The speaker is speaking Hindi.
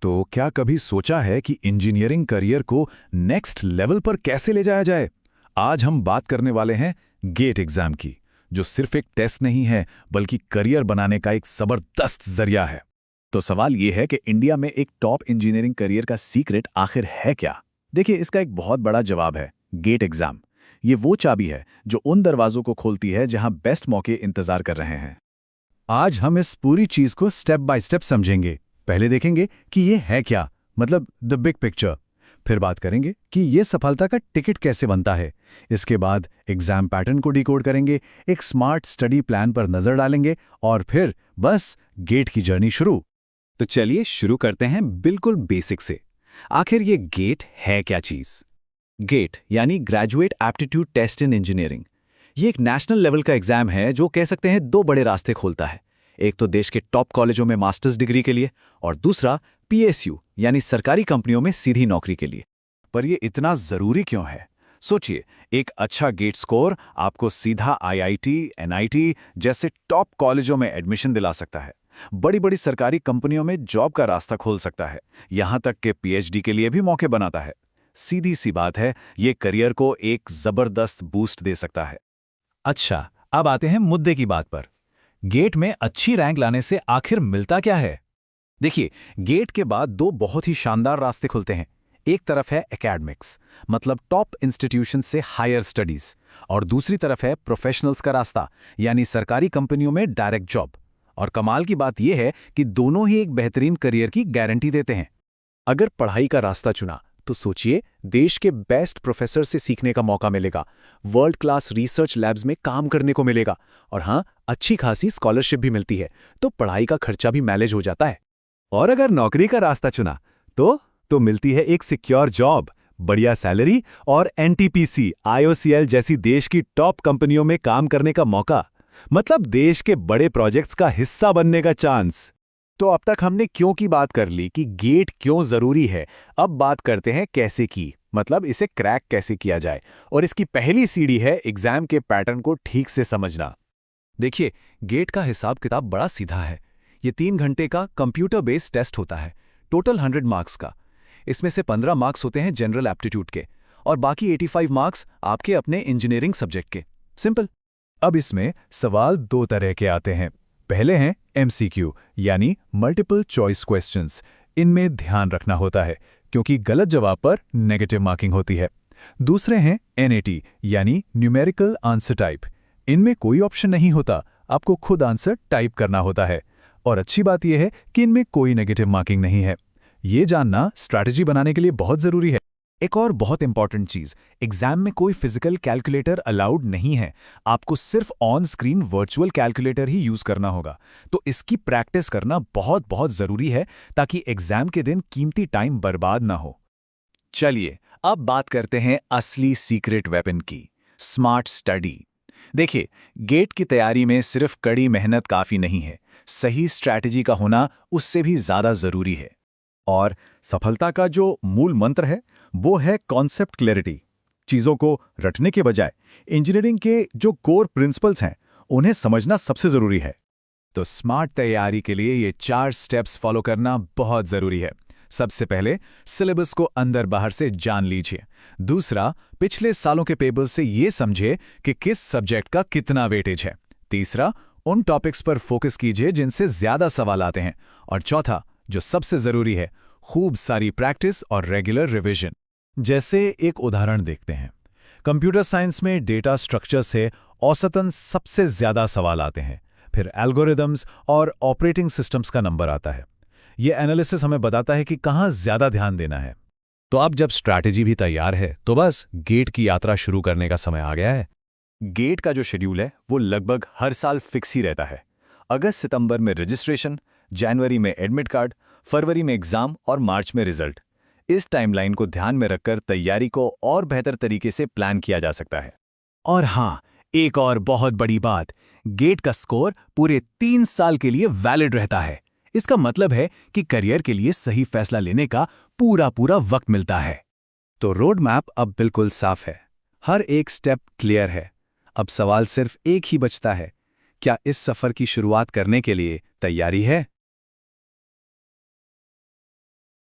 तो क्या कभी सोचा है कि इंजीनियरिंग करियर को नेक्स्ट लेवल पर कैसे ले जाया जाए? आज हम बात करने वाले हैं गेट एग्जाम की, जो सिर्फ एक टेस्ट नहीं है बल्कि करियर बनाने का एक जबरदस्त जरिया है। तो सवाल यह है कि इंडिया में एक टॉप इंजीनियरिंग करियर का सीक्रेट आखिर है क्या? देखिए, इसका एक बहुत बड़ा जवाब है गेट एग्जाम। ये वो चाबी है जो उन दरवाजों को खोलती है जहां बेस्ट मौके इंतजार कर रहे हैं। आज हम इस पूरी चीज को स्टेप बाय स्टेप समझेंगे। पहले देखेंगे कि ये है क्या, मतलब द बिग पिक्चर। फिर बात करेंगे कि ये सफलता का टिकट कैसे बनता है। इसके बाद एग्जाम पैटर्न को डिकोड करेंगे, एक स्मार्ट स्टडी प्लान पर नजर डालेंगे और फिर बस गेट की जर्नी शुरू। तो चलिए शुरू करते हैं बिल्कुल बेसिक से। आखिर ये गेट है क्या चीज? गेट यानी graduate aptitude test in engineering. ये एक नेशनल लेवल का एग्जाम है जो कह सकते हैं दो बड़े रास्ते खोलता है। एक तो देश के टॉप कॉलेजों में मास्टर्स डिग्री के लिए और दूसरा पीएसयू यानी सरकारी कंपनियों में सीधी नौकरी के लिए। पर ये इतना जरूरी क्यों है? सोचिए, एक अच्छा गेट स्कोर आपको सीधा आईआईटी, एनआईटी जैसे टॉप कॉलेजों में एडमिशन दिला सकता है, बड़ी बड़ी सरकारी कंपनियों में जॉब का रास्ता खोल सकता है, यहां तक कि पीएचडी के लिए भी मौके बनाता है। सीधी सी बात है, ये करियर को एक जबरदस्त बूस्ट दे सकता है। अच्छा, अब आते हैं मुद्दे की बात पर। गेट में अच्छी रैंक लाने से आखिर मिलता क्या है? देखिए, गेट के बाद दो बहुत ही शानदार रास्ते खुलते हैं। एक तरफ है एकेडमिक्स, मतलब टॉप इंस्टीट्यूशन से हायर स्टडीज, और दूसरी तरफ है प्रोफेशनल्स का रास्ता, यानी सरकारी कंपनियों में डायरेक्ट जॉब। और कमाल की बात यह है कि दोनों ही एक बेहतरीन करियर की गारंटी देते हैं। अगर पढ़ाई का रास्ता चुना तो सोचिए, देश के बेस्ट प्रोफेसर से सीखने का मौका मिलेगा, वर्ल्ड क्लास रिसर्च लैब्स में काम करने को मिलेगा और हाँ, अच्छी खासी स्कॉलरशिप भी मिलती है, तो पढ़ाई का खर्चा भी मैनेज हो जाता है। और अगर नौकरी का रास्ता चुना तो मिलती है एक सिक्योर जॉब, बढ़िया सैलरी और एनटीपीसी, आईओसीएल जैसी देश की टॉप कंपनियों में काम करने का मौका, मतलब देश के बड़े प्रोजेक्ट्स का हिस्सा बनने का चांस। तो अब तक हमने क्यों की बात कर ली कि गेट क्यों जरूरी है। अब बात करते हैं कैसे की, मतलब इसे क्रैक कैसे किया जाए। और इसकी पहली सीढ़ी है एग्जाम के पैटर्न को ठीक से समझना। देखिए, गेट का हिसाब किताब बड़ा सीधा है। ये 3 घंटे का कंप्यूटर बेस्ड टेस्ट होता है, टोटल 100 मार्क्स का। इसमें से 15 मार्क्स होते हैं जनरल एप्टीट्यूड के और बाकी 85 मार्क्स आपके अपने इंजीनियरिंग सब्जेक्ट के। सिंपल। अब इसमें सवाल दो तरह के आते हैं। पहले हैं एमसीक्यू यानी मल्टीपल चॉइस क्वेश्चंस। इनमें ध्यान रखना होता है क्योंकि गलत जवाब पर नेगेटिव मार्किंग होती है। दूसरे हैं एनएटी यानी न्यूमेरिकल आंसर टाइप। इनमें कोई ऑप्शन नहीं होता, आपको खुद आंसर टाइप करना होता है। और अच्छी बात यह है कि इनमें कोई नेगेटिव मार्किंग नहीं है। ये जानना स्ट्रैटेजी बनाने के लिए बहुत जरूरी है। एक और बहुत इंपॉर्टेंट चीज, एग्जाम में कोई फिजिकल कैलकुलेटर अलाउड नहीं है। आपको सिर्फ on screen virtual calculator he use करना होगा। तो इसकी प्रैक्टिस करना बहुत बहुत जरूरी है ताकि एग्जाम के दिन कीमती टाइम बर्बाद ना हो। चलिए, अब बात करते हैं असली सीक्रेट वेपन की, स्मार्ट स्टडी। देखिए, गेट की तैयारी में सिर्फ कड़ी मेहनत काफी नहीं है, सही स्ट्रैटेजी का होना उससे भी ज्यादा जरूरी है। और सफलता का जो मूल मंत्र है वो है कॉन्सेप्ट क्लैरिटी। चीजों को रटने के बजाय इंजीनियरिंग के जो कोर प्रिंसिपल्स हैं उन्हें समझना सबसे जरूरी है। तो स्मार्ट तैयारी के लिए ये 4 स्टेप्स फॉलो करना बहुत जरूरी है। सबसे पहले, सिलेबस को अंदर बाहर से जान लीजिए। दूसरा, पिछले सालों के पेपर्स से ये समझिए कि किस सब्जेक्ट का कितना वेटेज है। तीसरा, उन टॉपिक्स पर फोकस कीजिए जिनसे ज्यादा सवाल आते हैं। और चौथा, जो सबसे जरूरी है, खूब सारी प्रैक्टिस और रेगुलर रिवीजन। जैसे एक उदाहरण देखते हैं। कंप्यूटर साइंस में डेटा स्ट्रक्चर से औसतन सबसे ज्यादा सवाल आते हैं, फिर एल्गोरिदम्स और ऑपरेटिंग सिस्टम्स का नंबर आता है। यह एनालिसिस हमें बताता है कि कहाँ ज्यादा ध्यान देना है। तो अब जब स्ट्रैटेजी भी तैयार है तो बस गेट की यात्रा शुरू करने का समय आ गया है। गेट का जो शेड्यूल है वो लगभग हर साल फिक्स ही रहता है। अगस्त-सितंबर में रजिस्ट्रेशन, जनवरी में एडमिट कार्ड, फरवरी में एग्जाम और मार्च में रिजल्ट। इस टाइमलाइन को ध्यान में रखकर तैयारी को और बेहतर तरीके से प्लान किया जा सकता है। और हाँ, एक और बहुत बड़ी बात, गेट का स्कोर पूरे 3 साल के लिए वैलिड रहता है। इसका मतलब है कि करियर के लिए सही फैसला लेने का पूरा पूरा वक्त मिलता है। तो रोड मैप अब बिल्कुल साफ है, हर एक स्टेप क्लियर है। अब सवाल सिर्फ एक ही बचता है, क्या इस सफर की शुरुआत करने के लिए तैयारी है?